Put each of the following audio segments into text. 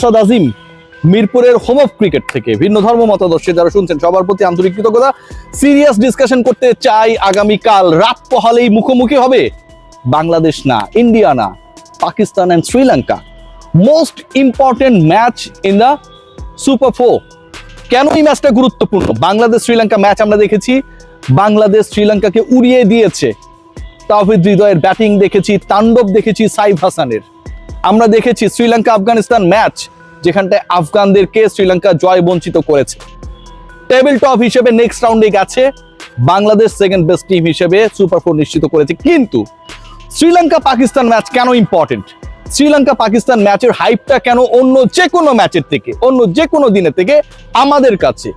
আসাদ আজিম মিরপুরের home of cricket থেকে ভিন্ন ধর্ম মতাদর্শে যারা শুনছেন সবার প্রতি আন্তরিক কৃতজ্ঞতা। সিরিয়াস ডিসকাশন করতে চাই। আগামীকাল রাত পহালেই মুখোমুখি হবে বাংলাদেশ না, ইন্ডিয়া না, Pakistan and Sri Lanka. Most important match in the super 4। কেন এই ম্যাচটা গুরুত্বপূর্ণ? বাংলাদেশ শ্রীলঙ্কা ম্যাচ আমরা দেখেছি, বাংলাদেশ শ্রীলঙ্কাকে উড়িয়ে দিয়েছে। তাওহিদ হৃদয়ের ব্যাটিং দেখেছি, তাণ্ডব দেখেছি সাইফ হাসানের। আমরা দেখেছি শ্রীলঙ্কা আফগানিস্তান ম্যাচ, যেখানটায় আফগানদেরকে শ্রীলঙ্কা জয় বঞ্চিত করেছে। টেবিল টপ হিসেবে নেক্সট রাউন্ডে গেছে, বাংলাদেশ সেকেন্ড বেস্ট টিম হিসেবে সুপার 4 নিশ্চিত করেছে। কিন্তু শ্রীলঙ্কা পাকিস্তান ম্যাচ কেন ইম্পর্টেন্ট? শ্রীলঙ্কা পাকিস্তান ম্যাচের হাইপটা কেন অন্য যে কোনো ম্যাচের থেকে, অন্য যে কোনো দিনের থেকে আমাদের কাছে,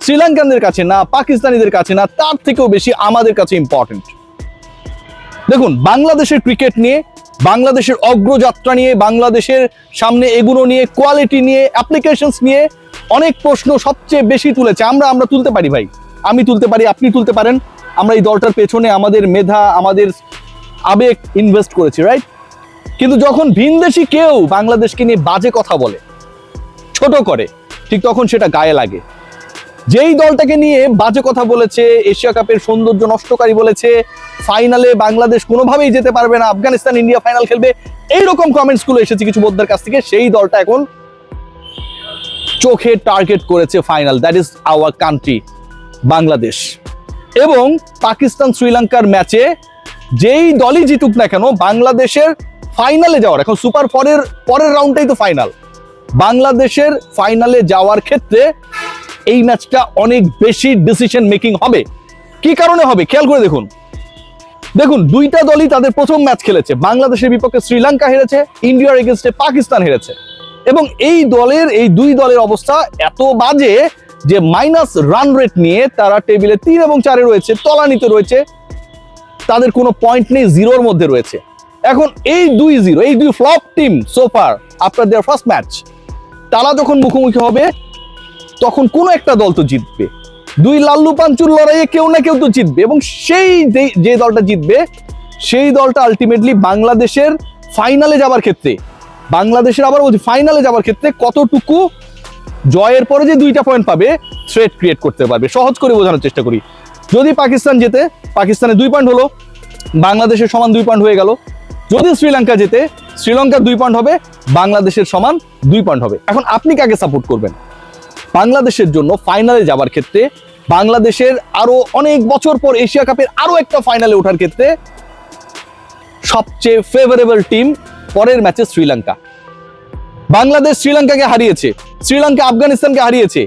শ্রীলঙ্কানদের কাছে না, পাকিস্তানিদের কাছে না, তার থেকেও বেশি আমাদের কাছে ইম্পর্টেন্ট? দেখুন, বাংলাদেশের ক্রিকেট নিয়ে, বাংলাদেশের অগ্রযাত্রা নিয়ে, বাংলাদেশের সামনে এগুলো নিয়ে, কোয়ালিটি নিয়ে, অ্যাপ্লিকেশনস নিয়ে অনেক প্রশ্ন সবচেয়ে বেশি তুলেছে। আমরা তুলতে পারি ভাই, আমি তুলতে পারি, আপনি তুলতে পারেন। আমরা এই দলটার পেছনে আমাদের মেধা, আমাদের আবেগ ইনভেস্ট করেছি, রাইট? কিন্তু যখন ভিনদেশি কেউ বাংলাদেশকে নিয়ে বাজে কথা বলে, ছোট করে, ঠিক তখন সেটা গায়ে লাগে। যেই দলটাকে নিয়ে বাজে কথা বলেছে, এশিয়া কাপের সৌন্দর্য নষ্টকারী বলেছে, ফাইনালে বাংলাদেশ কোনোভাবেই যেতে পারবে না, আফগানিস্তান ইন্ডিয়া ফাইনাল খেলবে, এইরকম কমেন্টস গুলো এসেছে কিছু বোদ্ধার কাছ থেকে, সেই দলটা এখন চোখে টার্গেট করেছে final. That is our country, Bangladesh. এবং পাকিস্তান শ্রীলঙ্কার ম্যাচে যেই দলই জিতুক না কেন, বাংলাদেশের ফাইনালে যাওয়ার, এখন সুপার 4-এর পরের রাউন্ডটাই তো ফাইনাল, বাংলাদেশের ফাইনালে যাওয়ার ক্ষেত্রে এই ম্যাচটা অনেক বেশি ডিসিশন মেকিং হবে। কি কারণে হবে খেয়াল করে দেখুন। দুইটা দলই তাদের প্রথম ম্যাচ খেলেছে, বাংলাদেশের বিপক্ষে শ্রীলঙ্কা হেরেছে, ইন্ডিয়ার এগেইনস্টে পাকিস্তান হেরেছে। এবং এই দুই দলের অবস্থা এত বাজে যে মাইনাস রান রেট নিয়ে তারা টেবিলে 3 এবং 4-এ রয়েছে, তলানিতে রয়েছে, তাদের কোনো পয়েন্ট নেই, জিরোর মধ্যে রয়েছে। এখন এই দুই ফ্লপ টিম সোফার আফটার দেয়ার ফার্স্ট ম্যাচ, তারা যখন মুখোমুখি হবে তখন কোনো একটা দল তো জিতবে। দুই লাল্লু পাঞ্চুর লড়াইয়ে কেউ না কেউ তো জিতবে, এবং সেই যে দলটা জিতবে সেই দলটা আলটিমেটলি বাংলাদেশের ফাইনালে যাবার ক্ষেত্রে, ফাইনালে যাবার ক্ষেত্রে কতটুকু জয়ের পরে যে 2টা পয়েন্ট পাবে থ্রেট ক্রিয়েট করতে পারবে। সহজ করে বোঝানোর চেষ্টা করি। যদি পাকিস্তান জেতে, পাকিস্তানের 2 পয়েন্ট হলো, বাংলাদেশের সমান 2 পয়েন্ট হয়ে গেল। যদি শ্রীলঙ্কা জেতে, শ্রীলঙ্কার 2 পয়েন্ট হবে, বাংলাদেশের সমান 2 পয়েন্ট হবে। এখন আপনি কাকে সাপোর্ট করবেন? বাংলাদেশের জন্য ফাইনালে যাবার ক্ষেত্রে, বাংলাদেশের আরো অনেক বছর পর এশিয়া কাপের আরো একটা ফাইনালে ওঠার ক্ষেত্রে সবচেয়ে ফেভারেবল টিম পরের ম্যাচে শ্রীলঙ্কা। বাংলাদেশ শ্রীলঙ্কাকে হারিয়েছে, শ্রীলঙ্কা আফগানিস্তানকে হারিয়েছে।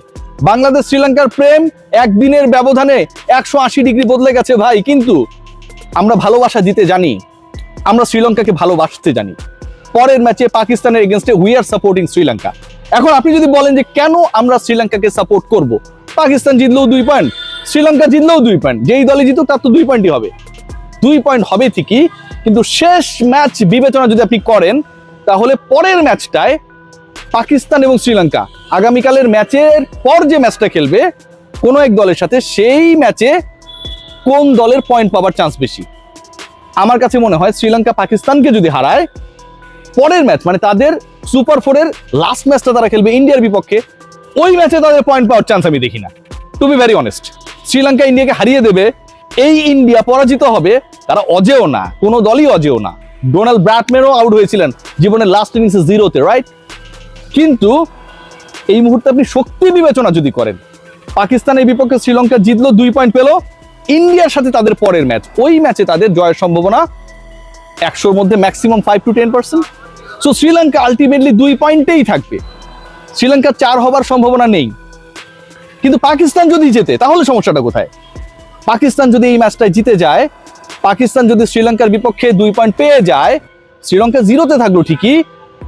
বাংলাদেশ শ্রীলঙ্কার প্রেম একদিনের ব্যবধানে 180 ডিগ্রি বদলে গেছে ভাই। কিন্তু আমরা ভালোবাসা দিতে জানি, আমরা শ্রীলঙ্কাকে ভালোবাসতে জানি। পরের ম্যাচে পাকিস্তানের এগেইনস্টে উই আর সাপোর্টিং শ্রীলঙ্কা। এখন আপনি যদি বলেন যে কেন আমরা শ্রীলঙ্কাকে সাপোর্ট করব, পাকিস্তান জিতলেও 2 পয়েন্ট, শ্রীলঙ্কা জিতলেও 2 পয়েন্ট, যেই দলে জিতুক তার তো 2 পয়েন্টই হবে। 2 পয়েন্ট হবে ঠিকই, কিন্তু শেষ ম্যাচ বিবেচনা যদি আপনি করেন, তাহলে পরের ম্যাচটায় পাকিস্তান এবং শ্রীলঙ্কা আগামীকালের ম্যাচের পর যে ম্যাচটা খেলবে কোনো এক দলের সাথে, সেই ম্যাচে কোন দলের পয়েন্ট পাওয়ার চান্স বেশি? আমার কাছে মনে হয় শ্রীলঙ্কা পাকিস্তানকে যদি হারায়, পরের ম্যাচ মানে তাদের সুপার 4-এর লাস্ট ম্যাচটা তারা খেলবে ইন্ডিয়ার বিপক্ষে, ওই ম্যাচে তাদের পয়েন্ট পাওয়ার চান্স আমি দেখি না, to be very honest. Sri Lanka ইন্ডিয়াকে হারিয়ে দেবে, এই ইন্ডিয়া পরাজিত হবে, তারা অজেয় না, কোনো দলই অজেয় না। ডোনাল্ড ব্র্যাডম্যানও আউট হয়েছিলেন জীবনের লাস্ট ইনিংসে 0-তে, রাইট? কিন্তু এই মুহূর্তে আপনি শক্তি বিবেচনা যদি করেন, পাকিস্তানের বিপক্ষে শ্রীলঙ্কা জিতলো, 2 পয়েন্ট পেল, ইন্ডিয়ার সাথে তাদের পরের ম্যাচ, ওই ম্যাচে তাদের জয়ের সম্ভাবনা 100-র মধ্যে maximum 5 to 10%। So Sri Lanka ultimately 2 পয়েন্টেই থাকবে, শ্রীলঙ্কা 4 হবার সম্ভাবনা নেই। কিন্তু পাকিস্তান যদি জেতে, তাহলে সমস্যাটা কোথায়? পাকিস্তান যদি এই ম্যাচটায় জিতে যায়, পাকিস্তান যদি শ্রীলঙ্কার বিপক্ষে 2 পয়েন্ট পেয়ে যায়, শ্রীলঙ্কা 0-তে থাকলো ঠিকই,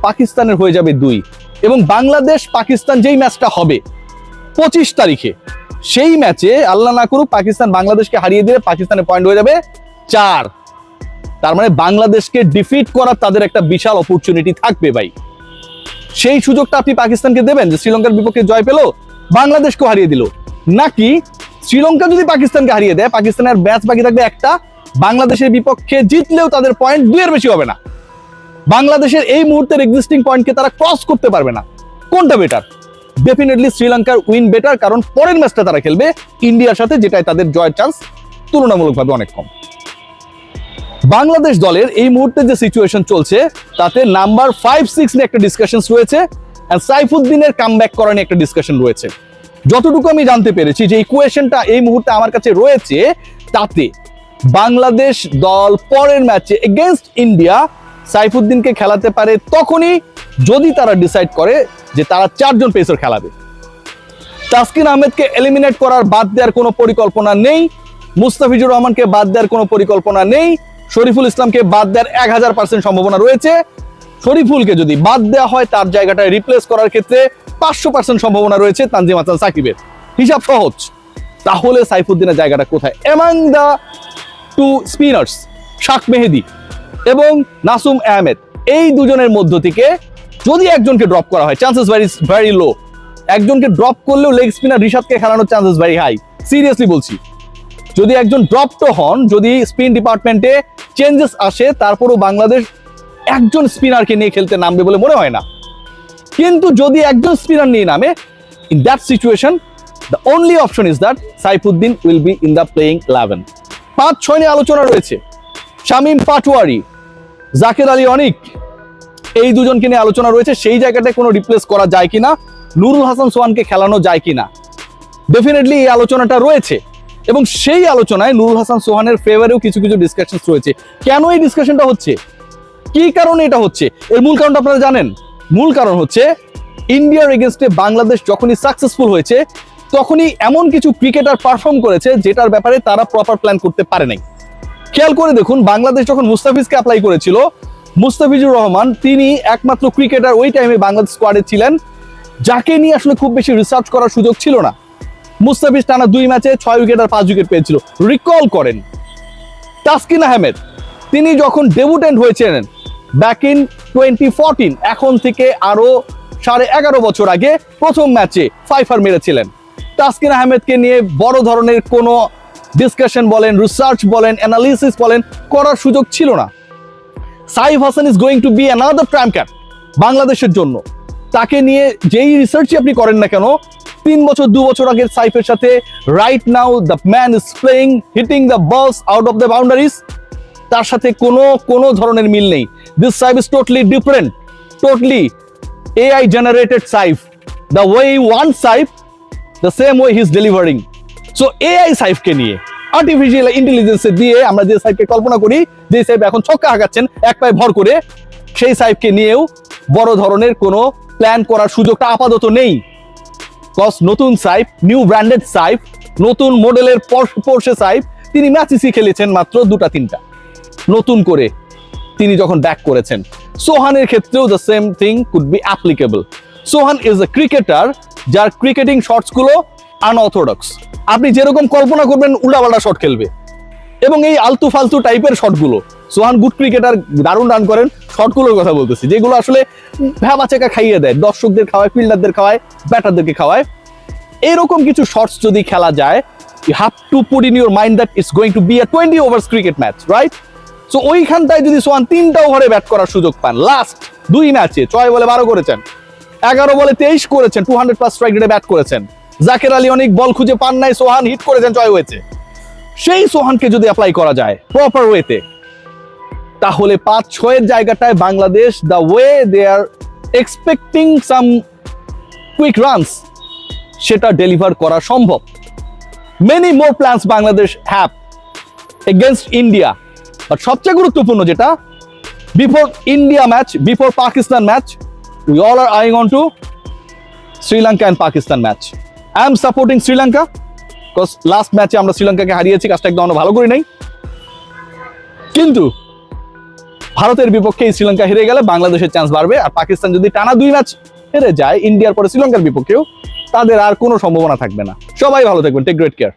পাকিস্তানের হয়ে যাবে 2। এবং বাংলাদেশ পাকিস্তান যেই ম্যাচটা হবে 25 তারিখে, সেই ম্যাচে আল্লাহ না করুক পাকিস্তান বাংলাদেশকে হারিয়ে দিলে পাকিস্তানের পয়েন্ট হয়ে যাবে 4। তার মানে বাংলাদেশকে ডিফিট করার তাদের একটা বিশাল অপরচুনিটি থাকবে ভাই। সেই সুযোগটা আপনি পাকিস্তানকে দেবেন যে শ্রীলঙ্কার বিপক্ষে জয় পেল, বাংলাদেশকেও হারিয়ে দিল? নাকি শ্রীলঙ্কা যদি পাকিস্তানকে হারিয়ে দেয়, পাকিস্তানের ম্যাচ বাকি থাকবে একটা, বাংলাদেশের বিপক্ষে জিতলেও তাদের পয়েন্ট 2-এর বেশি হবে না, বাংলাদেশের এই মুহূর্তের এক্সিস্টিং পয়েন্টকে তারা ক্রস করতে পারবে না, কোনটা বেটার? ডেফিনেটলি শ্রীলঙ্কার উইন বেটার, কারণ পরের ম্যাচটা তারা খেলবে ইন্ডিয়ার সাথে, যেটায় তাদের জয়ের চান্স তুলনামূলকভাবে অনেক কম। বাংলাদেশ দলের এই মুহূর্তে যে সিচুয়েশন চলছে তাতে নাম্বার 5-6 নিয়ে একটা ডিসকাশন রয়েছে, আর সাইফুদ্দিনের কামব্যাক করা নিয়ে একটা ডিসকাশন রয়েছে। যতটুকু আমি জানতে পেরেছি যে ইকুয়েশনটা এই মুহূর্তে আমার কাছে রয়েছে, তাতে বাংলাদেশ দল পরের ম্যাচে এগেইনস্ট ইন্ডিয়া সাইফুদ্দিনকে খেলাতে পারে তখনই যদি তারা ডিসাইড করে যে তারা 4 জন পেসার খেলাবে। তাসকিন আহমেদকে এলিমিনেট করার বাদ দেওয়ার কোনো পরিকল্পনা নেই, মুস্তাফিজুর রহমানকে বাদ দেওয়ার কোনো পরিকল্পনা নেই, শরীফুল ইসলামকে বাদ দেওয়ার 1000% সম্ভাবনা রয়েছে। শরীফুলকে যদি বাদ দেওয়া হয় তার জায়গাটায় রিপ্লেস করার ক্ষেত্রে 500% সম্ভাবনা রয়েছে তানজিম হাসান সাকিবের। হিসাব সহজ। তাহলে সাইফুদ্দিনের জায়গাটা কোথায়? এমাং দা 2 স্পিনার্স শাক মেহেদি এবং নাসুম আহমেদ, এই দুজনের মধ্য থেকে যদি একজনকে ড্রপ করা হয়, চান্সেস ভেরি লো। একজনকে ড্রপ করলেও লেগ স্পিনার রিশাদকে খেলানোর চান্সেস ভেরি হাই। সিরিয়াসলি বলছি, যদি একজন ড্রপড হন, যদি স্পিন ডিপার্টমেন্টে চেঞ্জেস আসে, তারপরও বাংলাদেশ একজন স্পিনারকে নিয়ে খেলতে নামবে বলে মনে হয় না। কিন্তু যদি একজন স্পিনার নিয়ে নামে, in that situation the only option is that Saifuddin will be in the playing 11। 5-6 নিয়ে আলোচনা রয়েছে। শামীম পাটোয়ারি, জাকের আলী অনিক, এই দুজনকে নিয়ে আলোচনা রয়েছে। সেই জায়গাটায় কোনো রিপ্লেস করা যায় কিনা, নুরুল হাসান সোহানকে খেলানো যায় কিনা, ডেফিনেটলি এই আলোচনাটা রয়েছে। এবং সেই আলোচনায় নুরুল হাসান সোহানের ফেভারেও কিছু কিছু ডিসকাশন রয়েছে। কেন এই ডিসকাশনটা হচ্ছে, কি কারণে এটা হচ্ছে, এর মূল কারণটা আপনারা জানেন। মূল কারণ হচ্ছে ইন্ডিয়ার এগেনস্টে বাংলাদেশ যখনই সাকসেসফুল হয়েছে তখনই এমন কিছু ক্রিকেটার পারফর্ম করেছে যেটার ব্যাপারে তারা প্রপার প্ল্যান করতে পারে নাই। খেয়াল করে দেখুন, বাংলাদেশ যখন মুস্তাফিজকে অ্যাপ্লাই করেছিল, মুস্তাফিজুর রহমান তিনি একমাত্র ক্রিকেটার ওই টাইমে বাংলাদেশ স্কোয়াডে ছিলেন যাকে নিয়ে আসলে খুব বেশি রিসার্চ করার সুযোগ ছিল না। মুস্তাফিজ টানা 2 ম্যাচে 6 উইকেট আর 5 উইকেট পেয়েছিল। রিকল করেন তাসকিন আহমেদ, তিনি যখন ডেবুটেন্ট হয়েছিলেন ব্যাক ইন 2014, এখন থেকে আরো 11.5 বছর আগে প্রথম ম্যাচে 5 মেরেছিলেন। তাসকিন আহমেদকে নিয়ে বড় ধরনের কোনো ডিসকাশন বলেন, রিসার্চ বলেন, অ্যানালিসিস বলেন করার সুযোগ ছিল না। Saif Hasan is going to B another Trump card বাংলাদেশের জন্য। তাকে নিয়ে যেই রিসার্চই আপনি করেন না কেন, 3 বছর 2 বছর আগের সাইফের সাথে right now the man is playing hitting the বলস আউট অফ দ্য বাউন্ডারিজ, তার সাথে কোনো ধরনের মিল নেই। This Saif is totally different, totally AI generated Saif. The way he wants Saif, the same way he is delivering. So AI সাইফকে নিয়ে, artificial ইন্টেলিজেন্সে দিয়ে আমরা যে সাইফকে কল্পনা করি, যে সাইফ এখন ছক্কা হাঁকাচ্ছেন এক পায়ে ভর করে, সেই সাইফকে নিয়েও বড় ধরনের কোনো প্ল্যান করার সুযোগটা আপাতত নেই। কজ নতুন সাইফ, নিউ ব্র্যান্ডেড সাইফ, নতুন মডেলের পোরশে সাইফ, তিনি ম্যাচেসই খেলেছেন মাত্র 2-3টা নতুন করে তিনি যখন ব্যাক করেছেন। সোহানের ক্ষেত্রেও the same thing could be applicable. Sohan is a cricketer যার ক্রিকেটিং শটসগুলো আনঅর্থোডক্স। আপনি যেরকম কল্পনা করবেন উল্টাপাল্টা শট খেলবে, এবং এই আলতু ফালতু টাইপের শটগুলো। সোহান গুড ক্রিকেটার, দারুণ রান করেন, শটগুলোর কথা বলতেছি যেগুলো আসলে ভ্যাবাচেকা খাইয়ে দেয়, দর্শকদের খাওয়ায়, ফিল্ডারদের খাওয়ায়, ব্যাটারদেরকে খাওয়ায়। এরকম কিছু শটস যদি খেলা যায়, you have to put in your mind that it's going to be a 20 overs cricket match, right? So ওইখানটায় যদি সোহান 3টা ওভারে ব্যাট করার সুযোগ পান, লাস্ট 2 ম্যাচে 6 বলে 12 করেছেন, 11 বলে 23 করেছেন, 200+ স্ট্রাইক রেটে ব্যাট করেছেন। জাকের আলী অনেক বল খুঁজে পান নাই, সোহান হিট করেছেন, 6 হয়েছে। সেই সোহানকে যদি অ্যাপ্লাই করা যায় প্রপার ওয়েতে, তাহলে 5-6 জায়গাটায় Bangladesh the way they are expecting some quick runs, সেটা ডেলিভার করা সম্ভব। Many more plans Bangladesh have against India, but সবচেয়ে গুরুত্বপূর্ণ যেটা, before India match, before Pakistan match, we all are eyeing on to Sri Lanka and Pakistan match. I am supporting Sri Lanka because last ম্যাচে আমরা শ্রীলঙ্কাকে হারিয়েছি, কাজটা একদম ভালো করি নাই। কিন্তু ভারতের বিপক্ষে শ্রীলঙ্কা হেরে গেলে বাংলাদেশের চান্স বাড়বে, আর পাকিস্তান যদি টানা 2 ম্যাচ হেরে যায় ইন্ডিয়ার পরে শ্রীলঙ্কার বিপক্ষেও, তাদের আর কোনো সম্ভাবনা থাকবে না। সবাই ভালো থাকবেন, টেক গ্রেট কেয়ার।